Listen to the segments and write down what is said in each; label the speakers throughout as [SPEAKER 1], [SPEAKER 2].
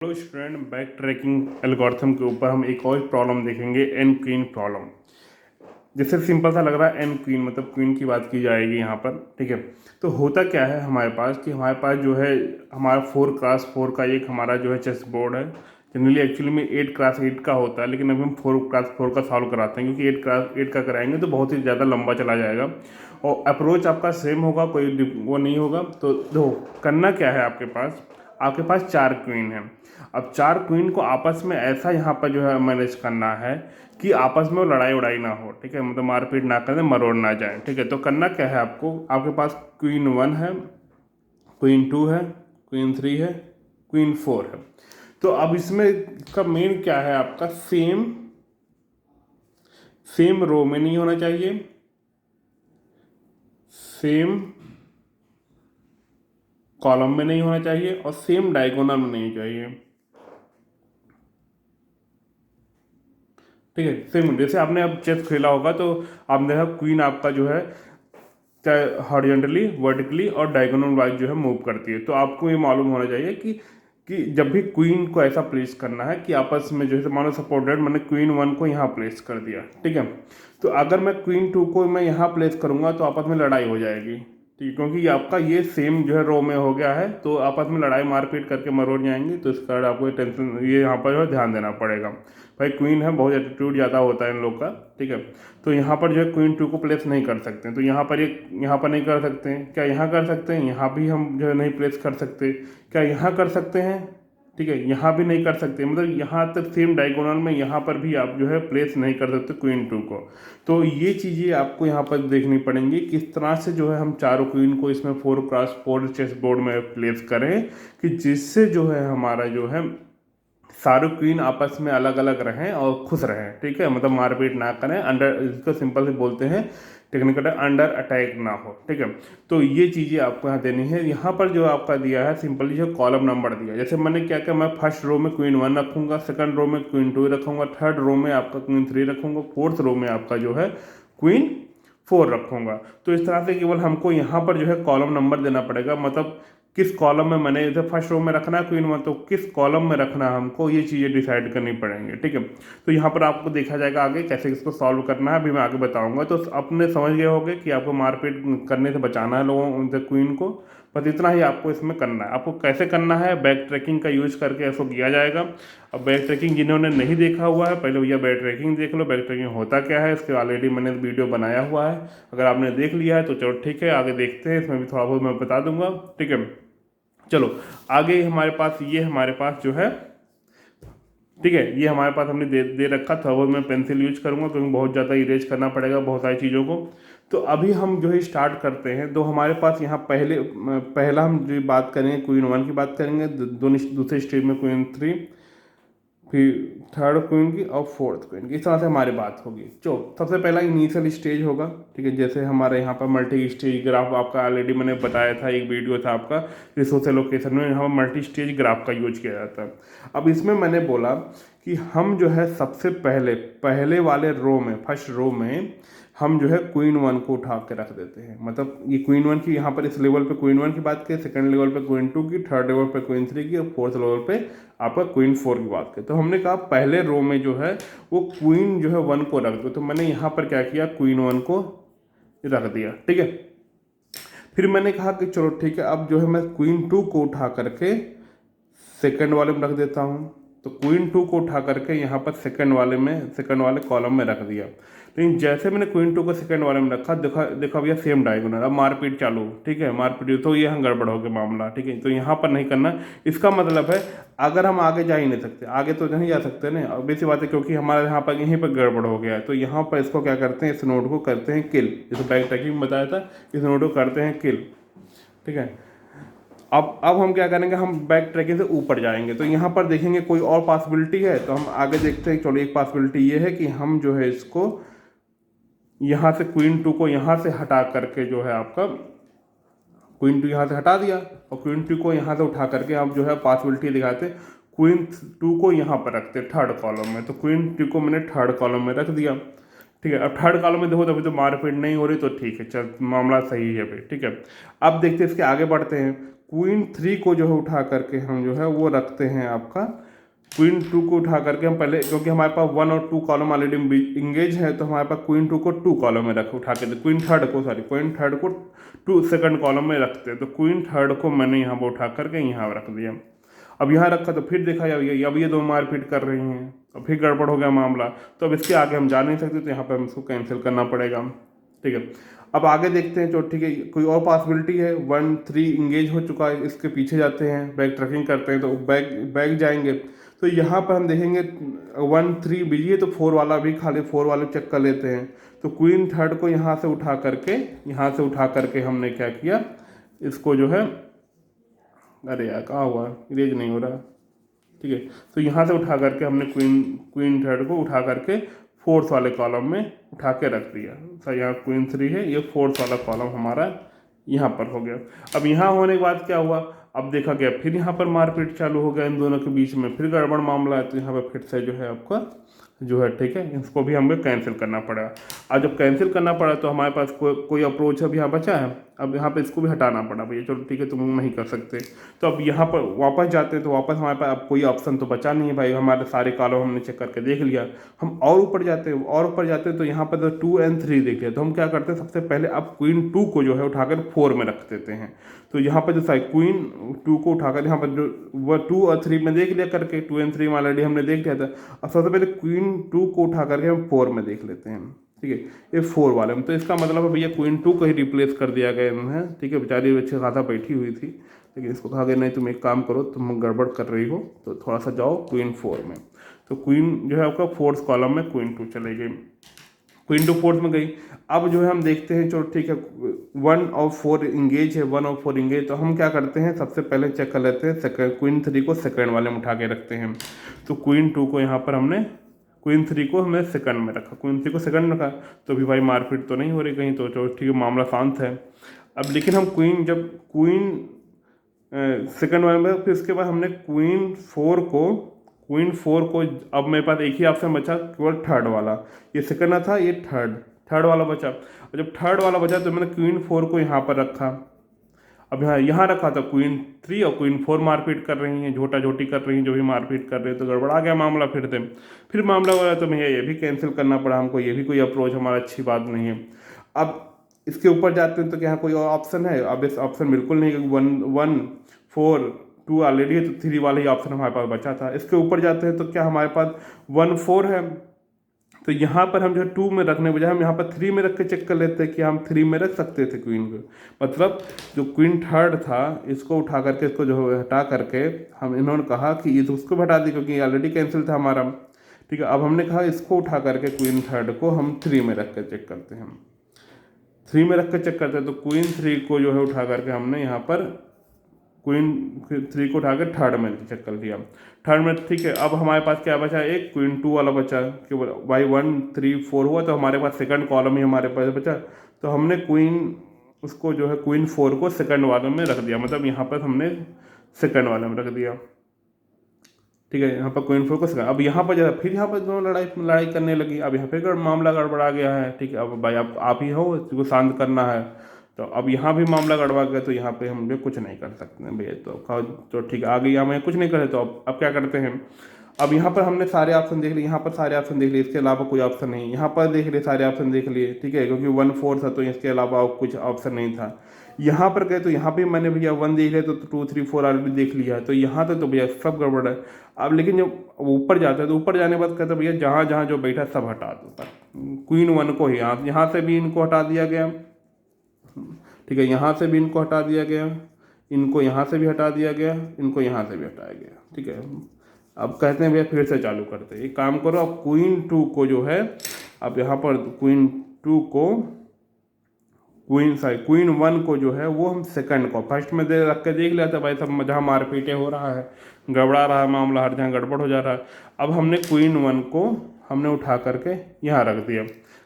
[SPEAKER 1] Hello student, back tracking algorithm के ऊपर हम एक और प्रॉब्लम देखेंगे, एन क्वीन प्रॉब्लम। जैसे सिंपल सा लग रहा है, एन क्वीन मतलब क्वीन की बात की जाएगी यहाँ पर। ठीक है, तो होता क्या है हमारे पास कि हमारे पास जो है हमारा 4x4 का एक हमारा जो है चेस बोर्ड है। जनरली एक्चुअली में 8x8 का होता है, लेकिन अभी हम 4x4 का सॉल्व कराते हैं, क्योंकि 8x8 का कराएंगे तो बहुत ही ज़्यादा लंबा चला जाएगा और अप्रोच आपका सेम होगा, कोई वो नहीं होगा। तो दो करना क्या है, आपके पास 4 क्वीन है। अब 4 क्वीन को आपस में ऐसा यहाँ पर जो है मैनेज करना है कि आपस में वो लड़ाई उड़ाई ना हो। ठीक है, मतलब मारपीट ना करें, मरोड़ ना जाए। ठीक है, तो करना क्या है आपको, आपके पास क्वीन 1 है, क्वीन 2 है, क्वीन 3 है, क्वीन 4 है। तो अब इसमें का मेन क्या है, आपका सेम सेम रो में नहीं होना चाहिए, सेम कॉलम में नहीं होना चाहिए और सेम डायगोनल में नहीं चाहिए। ठीक है, सेम जैसे आपने अब चेस खेला होगा तो आपने देखा क्वीन आपका जो है चाहे हॉरिजॉन्टली, वर्टिकली और डायगोनल वाइज जो है मूव करती है। तो आपको ये मालूम होना चाहिए कि जब भी क्वीन को ऐसा प्लेस करना है कि आपस में जो है, मान लो सपोर्टेड, मैंने क्वीन 1 को यहाँ प्लेस कर दिया। ठीक है, तो अगर मैं क्वीन 2 को मैं यहाँ प्लेस करूँगा तो आपस में लड़ाई हो जाएगी। ठीक है, क्योंकि आपका ये सेम जो है रो में हो गया है, तो आपस में लड़ाई मारपीट करके मरोड़ जाएंगे। तो इस कारण आपको टेंशन, ये यहाँ पर जो है ध्यान देना पड़ेगा। भाई क्वीन है, बहुत एटीट्यूड ज़्यादा होता है इन लोग का। ठीक है, तो यहाँ पर जो है क्वीन 2 को प्लेस नहीं कर सकते हैं, तो यहाँ पर नहीं कर सकते हैं। क्या यहाँ कर सकते हैं? यहाँ भी हम जो है नहीं प्लेस कर सकते। क्या यहाँ कर सकते हैं? ठीक है, यहाँ भी नहीं कर सकते, मतलब यहाँ तक सेम डायगोनल में यहाँ पर भी आप जो है प्लेस नहीं कर सकते क्वीन 2 को। तो ये चीज़ें आपको यहाँ पर देखनी पड़ेंगी, किस तरह से जो है हम चारों क्वीन को इसमें 4x4 चेस बोर्ड में प्लेस करें कि जिससे जो है हमारा जो है सारे क्वीन आपस में अलग अलग रहें और खुश रहें। ठीक है, मतलब मारपीट ना करें, अंडर, इसको सिंपल से बोलते हैं टेक्निकल अंडर अटैक ना हो। ठीक है, तो ये चीज़ें आपको यहाँ देनी है। यहाँ पर जो आपका दिया है सिंपली जो कॉलम नंबर दिया है, जैसे मैंने क्या किया, मैं फर्स्ट रो में क्वीन 1 रखूँगा, सेकंड रो में क्वीन 2 रखूँगा, थर्ड रो में आपका क्वीन 3 रखूँगा, फोर्थ रो में आपका जो है क्वीन 4 रखूँगा। तो इस तरह से केवल हमको यहाँ पर जो है कॉलम नंबर देना पड़ेगा, मतलब किस कॉलम में मैंने, जैसे फर्स्ट रो में रखना है क्वीन 1, तो किस कॉलम में रखना है हमको, ये चीज़ें डिसाइड करनी पड़ेंगे। ठीक है, तो यहाँ पर आपको देखा जाएगा आगे कैसे इसको सॉल्व करना है, अभी मैं आगे बताऊंगा। तो अपने समझ गए होंगे कि आपको मारपीट करने से बचाना है लोगों उनसे क्वीन को, बस इतना ही आपको इसमें करना है। आपको कैसे करना है, बैक ट्रैकिंग का यूज करके ऐसा किया जाएगा। अब बैक ट्रैकिंग जिन्होंने नहीं देखा हुआ है, पहले भैया बैक ट्रैकिंग देख लो, बैक ट्रैकिंग होता क्या है, इसके ऑलरेडी मैंने वीडियो बनाया हुआ है। अगर आपने देख लिया है तो चलो ठीक है, आगे देखते हैं, इसमें भी थोड़ा बहुत मैं बता दूंगा। ठीक है, चलो आगे हमारे पास जो है, ठीक है, ये हमारे पास हमने दे रखा था, वो मैं पेंसिल यूज करूँगा क्योंकि बहुत ज़्यादा इरेज करना पड़ेगा बहुत सारी चीज़ों को। तो अभी हम जो है स्टार्ट करते हैं। तो हमारे पास यहाँ पहला हम जो बात करेंगे क्वीन 1 की बात करेंगे, दूसरे स्टेज में क्वीन 3, फिर थर्ड क्वीन की और फोर्थ क्वीन की, इस तरह से हमारी बात होगी। जो सबसे पहला इनिशियल स्टेज होगा। ठीक है, जैसे हमारे यहाँ पर मल्टी स्टेज ग्राफ आपका ऑलरेडी मैंने बताया था, एक वीडियो था आपका रिसोर्स एलोकेशन में, यहाँ मल्टी स्टेज ग्राफ का यूज किया जाता है। अब इसमें मैंने बोला कि हम जो है सबसे पहले वाले रो में, फर्स्ट रो में हम जो है क्वीन 1 को उठा के रख देते हैं। मतलब ये क्वीन 1 की, यहाँ पर इस लेवल पे क्वीन 1 की बात करें, सेकंड लेवल पे क्वीन 2 की, थर्ड लेवल पे क्वीन 3 की और फोर्थ लेवल पे आपका क्वीन 4 की बात करें। तो हमने कहा पहले रो में जो है वो क्वीन जो है 1 को रख दो। तो मैंने यहाँ पर क्या किया, क्वीन 1 को रख दिया। ठीक है, फिर मैंने कहा कि चलो ठीक है, अब जो है मैं क्वीन 2 को उठा करके सेकंड वाले में रख देता हूँ। तो क्वीन 2 को उठा करके यहाँ पर सेकंड वाले कॉलम में रख दिया। लेकिन जैसे मैंने क्वीन 2 को सेकंड वाले में रखा, देखा भैया सेम डायगोनल, अब मारपीट चालू। ठीक है, मारपीट, तो ये यहाँ गड़बड़ हो गया मामला। ठीक है, तो यहाँ पर नहीं करना। इसका मतलब है अगर हम आगे जा ही नहीं सकते, आगे तो नहीं जा सकते ना, अब बेसी बात है, क्योंकि हमारे यहाँ पर यहीं पर गड़बड़ हो गया है। तो यहाँ पर इसको क्या करते हैं, इस नोड को करते हैं किल, जैसे बैक ट्रैकिंग में बताया था, इस नोड को करते हैं किल। ठीक है, अब हम क्या करेंगे, हम बैक ट्रैकिंग से ऊपर जाएंगे। तो यहाँ पर देखेंगे कोई और पॉसिबिलिटी है, तो हम आगे देखते हैं। चलो एक पॉसिबिलिटी ये है कि हम जो है इसको यहाँ से क्वीन 2 को यहाँ से हटा करके जो है आपका क्वीन 2 यहाँ से हटा दिया और क्वीन 2 को यहाँ से उठा करके हम जो है पॉसिबिलिटी दिखाते, क्वीन 2 को यहाँ पर रखते थर्ड कॉलम में। तो क्वीन 2 को मैंने थर्ड कॉलम में रख दिया। ठीक है, अब थर्ड कॉलम में देखो तो अभी तो मारपीट नहीं हो रही, तो ठीक है, चल मामला सही है भाई। ठीक है, अब देखते हैं इसके आगे बढ़ते हैं। क्वीन 3 को जो है उठा करके हम जो है वो रखते हैं आपका क्वीन 2 को उठा करके हम पहले, क्योंकि हमारे पास 1 और 2 कॉलम ऑलरेडी इंगेज है, तो हमारे पास क्वीन 2 को 2 कॉलम में रख उठा के, क्वीन थर्ड को 2 सेकंड कॉलम में रखते हैं। तो क्वीन थर्ड को मैंने यहाँ पर उठा करके यहाँ रख दिया। अब यहाँ रखा तो फिर देखा जाए अब ये दो मारपीट कर रही हैं, और फिर गड़बड़ हो गया मामला, तो अब इसके आगे हम जा नहीं सकते, तो यहाँ पर हम इसको कैंसिल करना पड़ेगा। ठीक है, अब आगे देखते हैं। जो ठीक है, कोई और पॉसिबिलिटी है, 1 3 इंगेज हो चुका है, इसके पीछे जाते हैं, बैक ट्रैकिंग करते हैं, तो बैक जाएंगे, तो यहाँ पर हम देखेंगे 1 3 बिजी है, तो 4 वाला भी खाली 4 वाले चेक कर लेते हैं। तो क्वीन थर्ड को यहाँ से उठा करके हमने क्या किया, इसको जो है, अरे यार कहाँ हुआ, इरेज नहीं हो रहा। ठीक है, तो यहाँ से उठा करके हमने क्वीन थर्ड को उठा करके फोर्थ वाले कॉलम में उठा के रख दिया। सर यहाँ क्वीन 3 है, ये फोर्थ वाला कॉलम हमारा यहाँ पर हो गया। अब यहाँ होने के बाद क्या हुआ, अब देखा गया फिर यहाँ पर मारपीट चालू हो गया इन दोनों के बीच में, फिर गड़बड़ मामला है, तो यहाँ पर फिर से जो है आपका जो है, ठीक है, इसको भी हमें कैंसिल करना पड़ा। अब जब कैंसिल करना पड़ा तो हमारे पास कोई अप्रोच अब यहाँ बचा है, अब यहाँ पे इसको भी हटाना पड़ा, भैया चलो ठीक है तुम नहीं कर सकते। तो अब यहाँ पर वापस जाते हैं, तो वापस हमारे पास अब कोई ऑप्शन तो बचा नहीं है भाई, हमारे सारे कॉलम हमने चेक करके देख लिया। हम और ऊपर जाते हैं, तो यहाँ पर तो 2 और 3 देख लिया, तो हम क्या करते हैं, सबसे पहले अब क्वीन 2 को जो है उठाकर 4 में रख देते हैं। तो यहाँ पर जो क्वीन 2 को उठाकर यहाँ पर जो वह 2 और 3 में देख लिया करके, 2 और 3 में ऑलरेडी हमने देख लिया था। अब सबसे पहले क्वीन 2 को उठा करके हम 4 में देख लेते हैं। ठीक है, ये 4 वाले में, तो इसका मतलब है भैया क्वीन 2 को ही रिप्लेस कर दिया गया है। ठीक है, बेचारी अच्छे खासा बैठी हुई थी, लेकिन इसको कहा गया नहीं तुम एक काम करो, तुम गड़बड़ कर रही हो, तो थोड़ा सा जाओ क्वीन 4 में। तो क्वीन जो है आपका 4th कॉलम में क्वीन 2 चले गई, क्वीन 2 4th में गई। अब जो है हम देखते हैं, चलो ठीक है 1 और 4 इंगेज है, 1 और 4 इंगेज, तो हम क्या करते हैं, सबसे पहले चेक कर लेते हैं क्वीन 3 को सेकंड वाले में उठा के रखते हैं। तो क्वीन 2 को यहाँ पर हमने, क्वीन 3 को हमने सेकंड में रखा, क्वीन 3 को सेकंड में रखा, तो भी भाई मारपीट तो नहीं हो रही कहीं, तो ठीक है मामला शांत है। अब लेकिन हम जब क्वीन सेकंड वाले में, फिर उसके बाद हमने क्वीन 4 को अब मेरे पास एक ही ऑप्शन बचा, केवल थर्ड वाला, ये सेकंड था, ये थर्ड वाला बचा। और जब थर्ड वाला बचा तो मैंने क्वीन 4 को यहाँ पर रखा। अब यहाँ रखा तो क्वीन 3 और क्वीन 4 मारपीट कर रही हैं, झोटा झोटी कर रही हैं, जो भी मारपीट कर रहे हैं, तो गड़बड़ा गया मामला फिर मामला हुआ, तो भैया ये भी कैंसिल करना पड़ा हमको, ये भी कोई अप्रोच हमारा अच्छी बात नहीं है। अब इसके ऊपर जाते हैं तो क्या कोई और ऑप्शन है, अब इस ऑप्शन बिल्कुल नहीं, क्योंकि 1 4 2 ऑलरेडी है, तो 3 वाला ही ऑप्शन हमारे पास बचा था। इसके ऊपर जाते हैं तो क्या हमारे पास 1 4 है, तो यहाँ पर हम जो है 2 में रखने बजाय हम यहाँ पर 3 में रख के चेक कर लेते हैं कि हम 3 में रख सकते थे क्वीन को। मतलब जो क्वीन थर्ड था, इसको उठा करके, इसको जो हटा करके हम, इन्होंने कहा कि ये तो उसको हटा दी क्योंकि ऑलरेडी कैंसिल था हमारा। ठीक है, अब हमने कहा इसको उठा करके क्वीन थर्ड को हम 3 में रख कर चेक करते हैं, 3 में रख कर चेक करते हैं। तो क्वीन 3 को जो है उठा करके हमने यहाँ पर क्वीन 3 को उठा कर थर्ड में चेक कर लिया, थर्ड में। ठीक है, अब हमारे पास क्या बचा, एक क्वीन 2 वाला बचा, कि भाई 1 3 4 हुआ, तो हमारे पास सेकंड कॉलम ही हमारे पास बचा। तो हमने उसको जो है क्वीन 4 को सेकंड वाले में रख दिया, मतलब यहाँ पर हमने सेकंड वाले में रख दिया। ठीक है, यहाँ पर क्वीन 4 को सेकंड। अब यहाँ पर जो फिर यहाँ पर दोनों लड़ाई करने लगी, अब यहाँ फिर मामला गड़बड़ा गया है। ठीक है, अब भाई आप ही हो, इसको शांत करना है, तो अब यहाँ भी मामला गड़बड़ा गया, तो यहाँ पे हम भी कुछ नहीं कर सकते हैं भैया। तो ठीक है, आगे हमें कुछ नहीं करे, तो अब क्या करते हैं, अब यहाँ पर हमने सारे ऑप्शन देख लिए, यहाँ पर सारे ऑप्शन देख लिए, इसके अलावा कोई ऑप्शन नहीं, यहाँ पर देख लिए सारे ऑप्शन देख लिए। ठीक है, क्योंकि 1 4 था, तो इसके अलावा कुछ ऑप्शन नहीं था। यहाँ पर गए तो यहाँ भी मैंने भैया 1 देख लिया, तो 2 3 4 ऑलरेडी देख लिया है, तो यहाँ तक तो भैया सब गड़बड़ है। अब लेकिन जब ऊपर जाता है, तो ऊपर जाने के बाद कहते भैया जहाँ जहाँ जो बैठा सब हटा दो, क्वीन 1 को ही यहाँ से भी इनको हटा दिया गया। ठीक है, यहाँ से भी इनको हटा दिया गया, इनको यहाँ से भी हटा दिया गया, इनको यहाँ से भी हटाया गया। ठीक है, अब कहते हैं भैया फिर से चालू करते हैं, एक काम करो, अब क्वीन 2 को जो है, अब यहाँ पर क्वीन 2 को क्वीन 1 को जो है वो हम सेकंड को फर्स्ट में दे रख के देख लिया था भाई, सब जहाँ मारपीटे हो रहा है, गड़बड़ा रहा है मामला, हर जगह गड़बड़ हो जा रहा है। अब हमने क्वीन 1 को हमने उठा करके यहाँ रख दिया।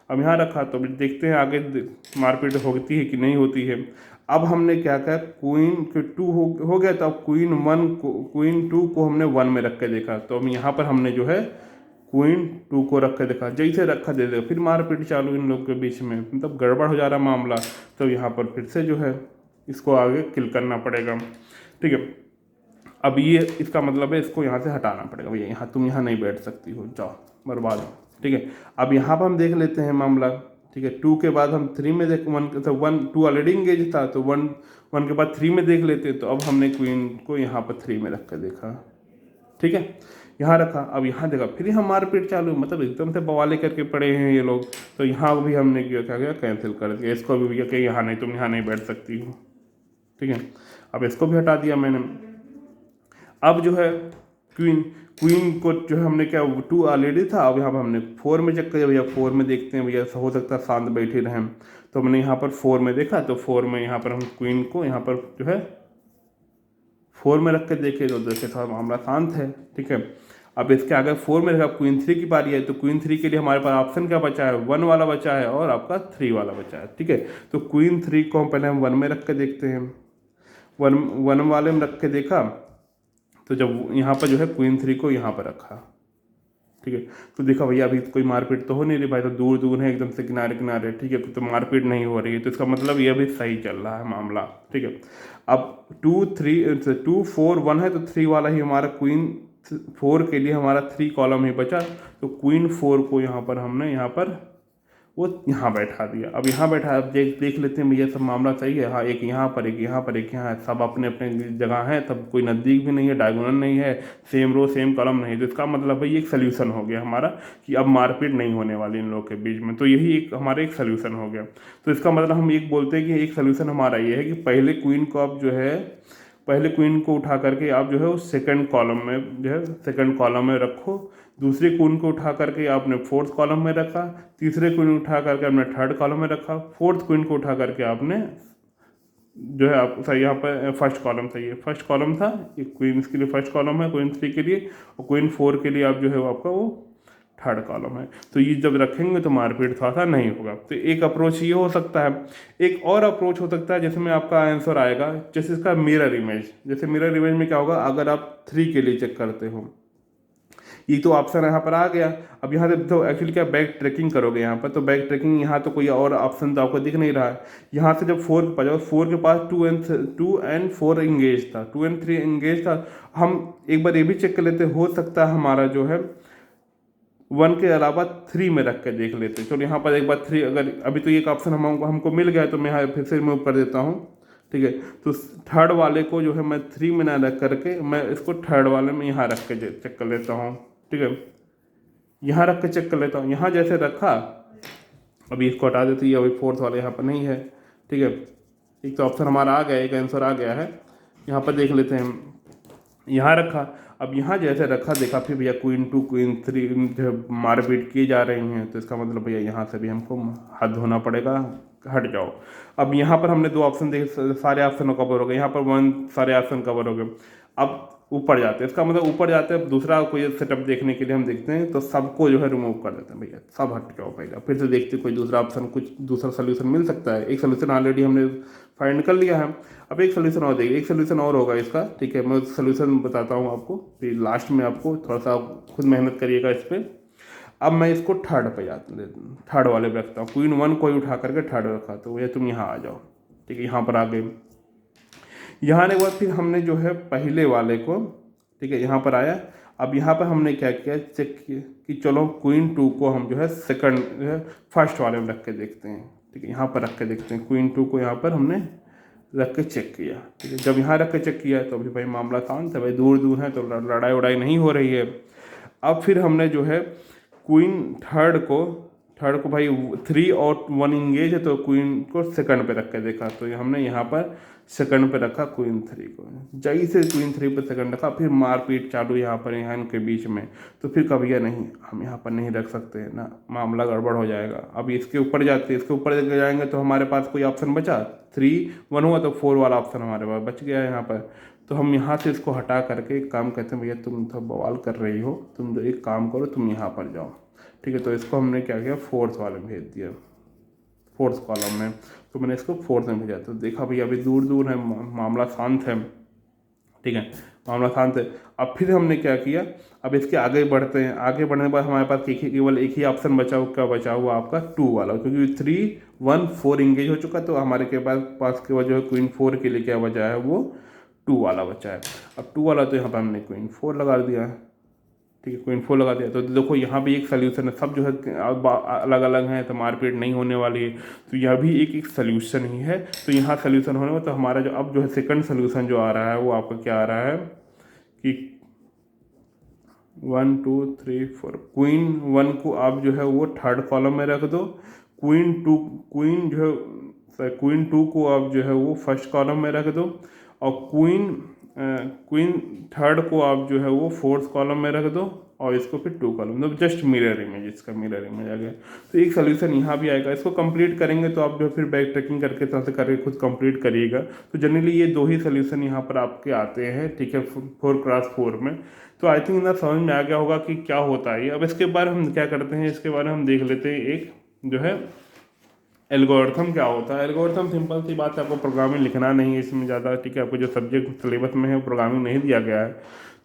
[SPEAKER 1] अब यहाँ रखा, तो देखते हैं आगे मारपीट होती है कि नहीं होती है। अब हमने क्या किया, क्वीन 2 हो गया, तो अब क्वीन 2 को हमने 1 में रख के देखा, तो हम यहाँ पर हमने जो है क्वीन 2 को रख के देखा, जैसे रखा दे फिर मारपीट चालू इन लोग के बीच में, मतलब गड़बड़ हो जा रहा मामला। तो यहाँ पर फिर से जो है इसको आगे किल करना पड़ेगा, ठीक है। अब ये इसका मतलब है इसको यहाँ से हटाना पड़ेगा भैया, यहाँ तुम यहाँ नहीं बैठ सकती हो, जाओ बर्बाद हो, ठीक है। अब यहाँ पर हम देख लेते हैं मामला, ठीक है। 2 के बाद हम 3 में देख 1 तो 1 2 ऑलरेडी इंगेज था, तो 1 के बाद 3 में देख लेते हैं। तो अब हमने क्वीन को यहाँ पर 3 में रख कर देखा, ठीक है, यहाँ रखा। अब यहाँ देखा फिर हम मारपीट चालू, मतलब एकदम से बवाले करके पड़े हैं ये लोग। तो यहाँ भी हमने क्या क्या कैंसिल कर दिया, इसको भी भैया कि यहाँ नहीं, तुम यहाँ नहीं बैठ सकती हो, ठीक है। अब इसको भी हटा दिया मैंने। अब जो है क्वीन क्वीन को जो है हमने क्या 2 ऑलरेडी था, अब यहाँ पर हमने 4 में चेक किया भैया, 4 में देखते हैं भैया, हो सकता है शांत बैठे रहें। तो हमने यहाँ पर 4 में देखा, तो 4 में यहाँ पर हम क्वीन को यहाँ पर जो है 4 में रख के देखे, तो देखे थोड़ा मामला शांत है, ठीक है। अब इसके आगे 4 में रखा, क्वीन 3 की बारी है। तो क्वीन 3 के लिए हमारे पास ऑप्शन क्या बचा है, 1 वाला बचा है और आपका 3 वाला बचा है, ठीक है। तो क्वीन 3 को पहले हम 1 में रख के देखते हैं। 1 वाले में रख के देखा, तो जब यहाँ पर जो है क्वीन 3 को यहाँ पर रखा, ठीक है। तो देखा भैया अभी कोई मारपीट तो हो नहीं रही भाई, तो दूर दूर है एकदम से किनारे किनारे, ठीक है। तो मारपीट नहीं हो रही है, तो इसका मतलब ये भी सही चल रहा है मामला, ठीक है। अब 2 4 1 है, तो 3 वाला ही हमारा क्वीन 4 के लिए हमारा 3 कॉलम ही बचा। तो क्वीन 4 को यहाँ पर हमने यहाँ पर वो यहाँ बैठा दिया। अब यहाँ बैठा, अब देख लेते हैं भैया सब मामला सही है। हाँ, एक यहाँ पर, एक यहाँ पर, एक यहाँ है, सब अपने अपने जगह है, तब कोई नज़दीक भी नहीं है, डायगोनल नहीं है, सेम रो सेम कॉलम नहीं। तो इसका मतलब भाई एक सोल्यूशन हो गया हमारा कि अब मारपीट नहीं होने वाली इन लोगों के बीच में। तो यही एक हमारा एक सोल्यूशन हो गया। तो इसका मतलब हम एक बोलते हैं कि एक सोल्यूशन हमारा ये है कि पहले क्वीन को आप जो है पहले क्वीन को उठा करके आप जो है उस सेकंड कॉलम में जो है सेकंड कॉलम में रखो, दूसरे क्वीन को उठा करके आपने 4th कॉलम में रखा, तीसरे क्वीन उठा करके आपने 3rd कॉलम में रखा, 4th क्वीन को उठा करके आपने जो है आप सही यहाँ पर 1st कॉलम, सही है 1st कॉलम था, एक क्वीन के लिए 1st कॉलम है, क्वीन 3 के लिए, और क्वीन 4 के लिए आप जो है वो आपका वो 3rd कॉलम है। तो ये जब रखेंगे तो मारपीट थोड़ा सा नहीं होगा। तो एक अप्रोच ये हो सकता है। एक और अप्रोच हो सकता है जिसमें आपका आंसर आएगा जैसे इसका मिरर इमेज। जैसे मिरर इमेज में क्या होगा, अगर आप 3 के लिए चेक करते हो, ये तो ऑप्शन यहाँ पर आ गया। अब यहाँ से तो एक्चुअली क्या बैक ट्रैकिंग करोगे यहाँ पर, तो बैक ट्रैकिंग यहाँ तो कोई और ऑप्शन तो आपको दिख नहीं रहा है। यहाँ से जब 4 के पास जाओ, 4 के पास 2 एंड 4 इंगेज था, 2 एंड 3 इंगेज था। हम एक बार ये भी चेक कर लेते, हो सकता है हमारा जो है 1 के अलावा 3 में रख के देख लेते हैं। चलो यहाँ पर एक बार 3, अगर अभी तो एक ऑप्शन हमको मिल गया, तो मैं यहाँ फिर से रिमूव कर देता हूँ, ठीक है। तो 3rd वाले को जो है मैं 3 में ना रख करके मैं इसको 3rd वाले में यहाँ रख के चेक कर लेता हूँ, ठीक है। यहाँ रख के चेक कर लेता हूँ, यहाँ जैसे रखा, अभी इसको हटा देते हैं, अभी 4th वाले यहाँ पर नहीं है, ठीक है। एक तो ऑप्शन हमारा आ गया, एक आंसर आ गया है। यहाँ पर देख लेते हैं, यहाँ रखा, अब यहाँ जैसे रखा देखा, फिर भैया क्वीन 2 क्वीन 3 जो मारपीट की जा रही हैं, तो इसका मतलब भैया यहाँ से भी हमको हाथ धोना पड़ेगा, हट जाओ। अब यहाँ पर हमने 2 ऑप्शन देखे, सारे ऑप्शन कवर हो गए, यहाँ पर 1 सारे ऑप्शन कवर हो गए। अब ऊपर जाते हैं, इसका मतलब ऊपर जाते हैं, अब दूसरा कोई सेटअप देखने के लिए हम देखते हैं, तो सबको जो है रिमूव कर देते हैं भैया, सब हट जाओ पहले, फिर से देखते कोई दूसरा ऑप्शन, कुछ दूसरा सोल्यूशन मिल सकता है। एक सोल्यूशन ऑलरेडी हमने फाइंड कर लिया है, अब एक सोल्यूशन और देखिए, एक सोल्यूशन और होगा इसका, ठीक है। मैं सोल्यूशन बताता हूँ आपको, फिर लास्ट में आपको थोड़ा सा खुद मेहनत करिएगा इस पर। अब मैं इसको 3rd पे जाता, 3rd वाले पे रखता हूँ, क्वीन 1 को ही उठा करके 3rd रखा, तो भैया तुम यहाँ आ जाओ, ठीक है। यहाँ पर आ गए, यहाँ आने के बाद फिर हमने जो है पहले वाले को, ठीक है, यहाँ पर आया। अब यहाँ पर हमने क्या किया, चेक किया कि चलो क्वीन 2 को हम जो है सेकंड जो है 1st वाले में रख के देखते हैं, ठीक है। यहाँ पर रख के देखते हैं, क्वीन 2 को यहाँ पर हमने रख के चेक किया, ठीक है। जब यहाँ रख के चेक किया तो अभी भाई मामला शांत है, भाई दूर दूर है, तो लड़ाई वड़ाई नहीं हो रही है। अब फिर हमने जो है क्वीन 3rd को भाई 3 और 1 इंगेज है, तो क्वीन को सेकंड पे रख के देखा, तो हमने यहाँ पर सेकंड पे रखा क्वीन 3 को, जैसे क्वीन 3 पे सेकंड रखा, फिर मारपीट चालू यहाँ पर, यहाँ इनके बीच में। तो फिर कभी नहीं, हम यहाँ पर नहीं रख सकते ना, मामला गड़बड़ हो जाएगा। अब इसके ऊपर जाते, इसके ऊपर जाएंगे तो हमारे पास कोई ऑप्शन बचा, 3 1 हुआ, तो 4 वाला ऑप्शन हमारे पास बच गया है यहाँ पर। तो हम यहाँ से इसको हटा करके एक काम कहते हैं, भैया तुम तो बवाल कर रही हो, तुम एक काम करो, तुम यहाँ पर जाओ, ठीक है। तो इसको हमने क्या किया, 4th वाले में भेज दिया, 4th कॉलम में। तो मैंने इसको 4th में भेजा, तो देखा भैया अभी दूर दूर है, मामला शांत है। ठीक है, मामला शांत है। अब फिर हमने क्या किया, अब इसके आगे बढ़ते हैं। आगे बढ़ने के बाद हमारे पास केवल एक ही ऑप्शन बचा हुआ, क्या बचा हुआ आपका 2 वाला, क्योंकि 3 1 4 इंगेज हो चुका, तो हमारे के पास के बाद जो है क्वीन 4 के लिए क्या बचा है, वो 2 वाला बचा है। अब 2 वाला तो यहाँ पर हमने क्वीन 4 लगा दिया है, ठीक है, क्वीन 4 लगा दिया। तो देखो यहाँ भी एक सोल्यूशन है, सब जो है अलग अलग हैं, तो मारपीट नहीं होने वाली है, तो यह भी एक सोल्यूशन ही है। तो यहाँ सोल्यूशन होने में, तो हमारा जो अब जो है सेकंड सोल्यूशन जो आ रहा है, वो आपका क्या आ रहा है कि 1 2 3 4 क्वीन 1 को आप जो है वो थर्ड कॉलम में रख दो, क्वीन 2 को आप जो है वो फर्स्ट कॉलम में रख दो, और क्वीन थर्ड को आप जो है वो फोर्थ कॉलम में रख दो, और इसको फिर 2 कॉलम, मतलब जस्ट मिरर इमेज, इसका मिरर इमेज आ गया। तो एक सोल्यूशन यहाँ भी आएगा। इसको कंप्लीट करेंगे तो आप जो फिर बैक ट्रैकिंग करके तरह से करके खुद कंप्लीट करिएगा। तो जनरली ये 2 ही सोल्यूशन यहाँ पर आपके आते हैं, ठीक है, 4x4 में। तो आई थिंक ना समझ में आ गया होगा कि क्या होता है। अब इसके बारे में हम क्या करते हैं, इसके बारे में हम देख लेते हैं। एक जो है एल्गोरिथम क्या होता है। एल्गोरिथम सिंपल सी बात है, आपको प्रोग्रामिंग लिखना नहीं है इसमें ज़्यादा, ठीक है, आपको जो सब्जेक्ट सिलेबस में है प्रोग्रामिंग नहीं दिया गया है।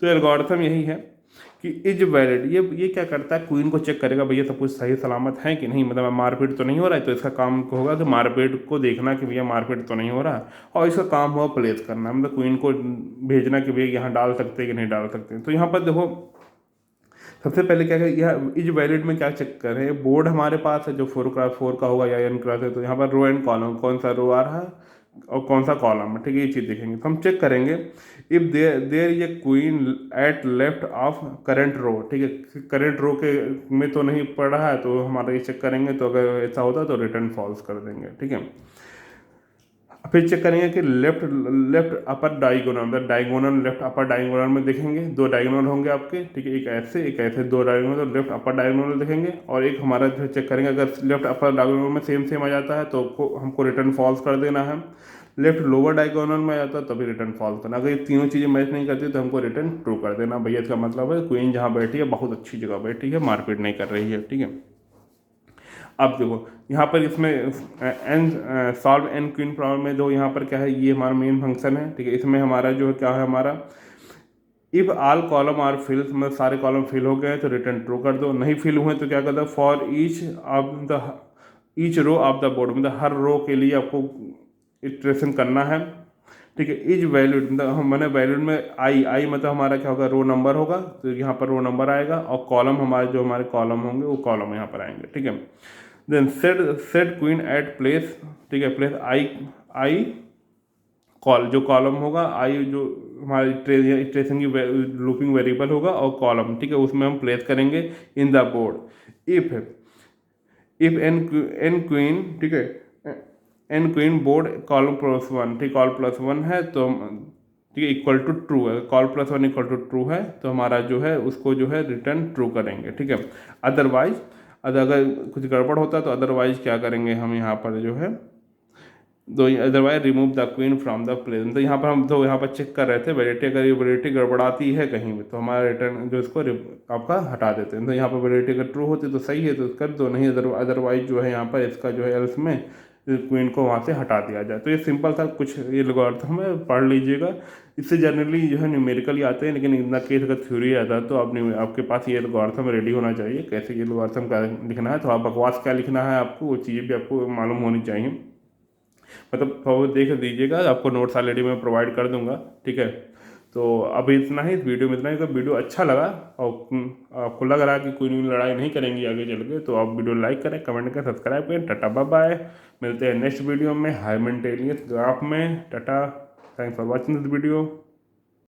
[SPEAKER 1] तो एल्गोरिथम यही है कि इज वैलिड, ये क्या करता है, क्वीन को चेक करेगा भैया सब कुछ सही सलामत है कि नहीं, मतलब मारपीट तो नहीं हो रहा है। तो इसका काम होगा कि मारपीट को देखना कि भैया मारपीट तो नहीं हो रहा, और इसका काम हुआ प्लेस करना, मतलब क्वीन को भेजना कि भैया यहाँ डाल सकते हैं कि नहीं डाल सकते। तो यहाँ पर देखो सबसे पहले क्या है, यह इज वैलिड में क्या चेक करें, बोर्ड हमारे पास है जो 4x4 का होगा या n क्रॉस है, तो यहाँ पर रो एंड कॉलम, कौन सा रो आ रहा है और कौन सा कॉलम है, ठीक है, ये चीज़ देखेंगे। तो हम चेक करेंगे if there is a queen at left of current row, ठीक है, करेंट रो के में तो नहीं पड़ रहा है, तो हमारा ये चेक करेंगे। तो अगर ऐसा होता है तो रिटर्न फॉल्स कर देंगे, ठीक है। फिर चेक करेंगे कि लेफ्ट अपर डायगोनल, मतलब डायगोनल लेफ्ट अपर डायगोनल में देखेंगे 2 डायगोनल होंगे आपके, ठीक है, एक ऐसे 2 डायगोनल, तो लेफ्ट अपर डायगोनल देखेंगे। और एक हमारा जो चेक करेंगे, अगर लेफ्ट अपर डायगोनल में सेम आ जाता है तो हमको रिटर्न फॉल्स कर देना है। लेफ्ट लोअर डायगोनल में आ जाता है तभी रिटर्न फॉल्स करना। अगर ये तीनों चीज़ें मैच नहीं करती तो हमको रिटर्न ट्रू कर देना, भैया इसका मतलब है क्वीन जहाँ बैठी है बहुत अच्छी जगह बैठी है, मारपीट नहीं कर रही है, ठीक है। अब देखो यहाँ पर इसमें N solve N queen problem में दो, यहाँ पर क्या है, ये हमारा मेन फंक्शन है, ठीक है। इसमें हमारा जो है क्या है, हमारा if all column are fill, मतलब सारे कॉलम फिल हो गए तो रिटर्न ट्रू कर दो, नहीं फिल हुए तो क्या करता है, for each row of the board, मतलब हर रो के लिए आपको इटरेशन करना है, ठीक है। इज वैल्यूड, मतलब मैंने वैल्यूड में आई मतलब हमारा क्या होगा, रो नंबर होगा, तो यहाँ पर रो नंबर आएगा, और कॉलम हमारे जो हमारे कॉलम होंगे वो कॉलम यहाँ पर आएंगे, ठीक है। Then set queen at place, ठीक है, प्लेस आई जो कॉलम होगा, आई जो हमारी ट्रेसिंग की लूपिंग वेरिएबल होगा, और कॉलम, ठीक है, उसमें हम प्लेस करेंगे in the board. If N queen, ठीक है, N queen board column plus 1, ठीक, कॉल प्लस 1 है तो ठीक है, इक्वल टू ट्रू है, col plus 1 equal to true है, तो हमारा जो है उसको जो है रिटर्न ट्रू करेंगे, ठीक है। अदरवाइज अगर कुछ गड़बड़ होता है तो अदरवाइज क्या करेंगे हम यहाँ पर जो है otherwise remove the queen from the place. तो यहाँ पर हम तो यहाँ पर चेक कर रहे थे वैलिडिटी, अगर ये वैलिडिटी गड़बड़ाती है कहीं भी तो हमारा रिटर्न जो इसको आपका हटा देते हैं। तो यहाँ पर वैलिडिटी अगर ट्रू होती तो सही है तो कर दो, नहीं अदरवाइज जो है यहाँ पर इसका जो है एल्स में क्वीन को वहाँ से हटा दिया जाए। तो ये सिंपल था, कुछ ये एल्गोरिथम है, पढ़ लीजिएगा। इससे जनरली जो है न्यूमेरिकल आते हैं, लेकिन इतना केस अगर थ्योरी आता है तो आपके पास ये एल्गोरिथम रेडी होना चाहिए, कैसे ये एल्गोरिथम का लिखना है, तो आप बकवास क्या लिखना है आपको वो चीज़ें भी आपको मालूम होनी चाहिए। मतलब वो देख दीजिएगा, आपको नोट्स ऑलरेडी मैं प्रोवाइड कर दूंगा, ठीक है। तो अभी इतना ही, इस वीडियो में इतना ही। तो वीडियो अच्छा लगा और आपको लग रहा है कि कोई लड़ाई नहीं करेंगी आगे चल के, तो आप वीडियो लाइक करें, कमेंट करें, सब्सक्राइब करें। टाटा बाय बाय, मिलते हैं नेक्स्ट वीडियो में हाइमेंटेलियस ग्राफ में। Tata, thanks for watching this video.